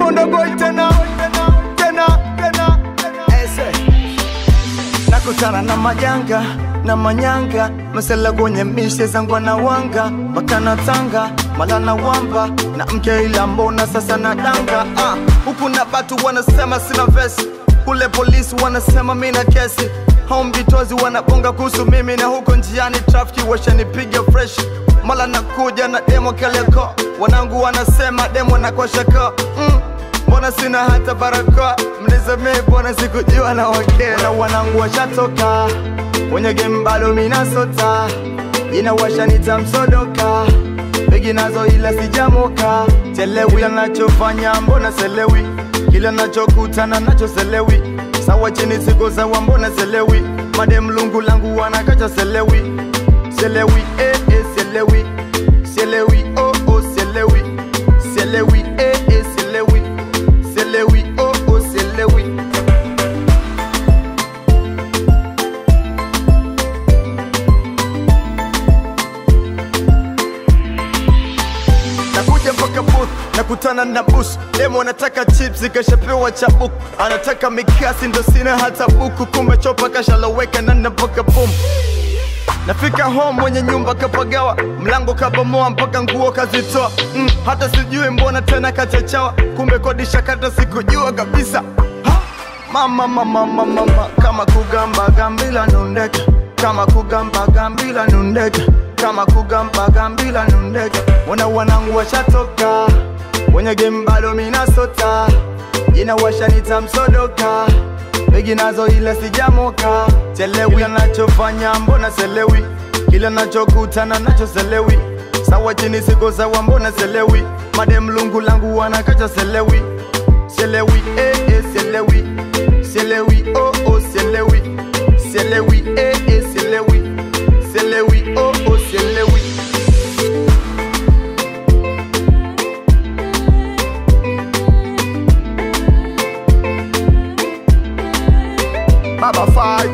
Mondo boy tena ese. Nakutana na majanga na manyanga, masela kwenye mishe zangu na wanga, bakana tanga malana wamba na mke ila mbona sasa na danga. Huku na batu wanasema sina vesi, kule polisi wanasema mina kesi, home bitozi wanabonga kuhusu mimi, na huko njiani trafiki washanipiga fresh. Mala nakuja na demo kaleko, wanangu wanasema demo na kwa shaka. Mbona sina hata barakoa, mnizamee mbona sikujua na wakera. Na wanangu washatoka, wenye game bado mina sota, inawasha nitamsodoka, begi nazo ila sijamoka. Telewi kila nachofanya mbona selewi, kila nachokutana nacho selewi, sawa chini siko sawa mbona selewi, madem lungu langu wanakacha selewi. Selewi selewi, selewi oh selewi, selewi selewi, selewi oh selewi. Nakuja mpaka booth, nakutana na bus, demo anataka chips kashapewa chabuku, anataka mikasi ndo sina hata buku, kumbe chopa kashaloweka na napoka boom. Nafika home mwenye nyumba kapagawa, mlango kabomoa mpaka nguo kazitoa. Hata sijui mbona tena kachachawa, kumbe kodisha kata sikujua kabisa. Mama kama kugamba gambila nundeka, kama kugamba gambila nundeka, kama kugamba gambila nundeka. Wanangu washatoka, wenye game bado mina sota, inawasha nitamsodoka, begi nazo ila sijamoka. Telewi kila nachofanya mbona selewi, kila nachokutana nacho selewi, sawa chini siko sawa mbona selewi, madem lungu langu wanakacha selewi. Selewi selewi, selewi oh selewi, selewi selewi, selewi oh selewi. Baba fight.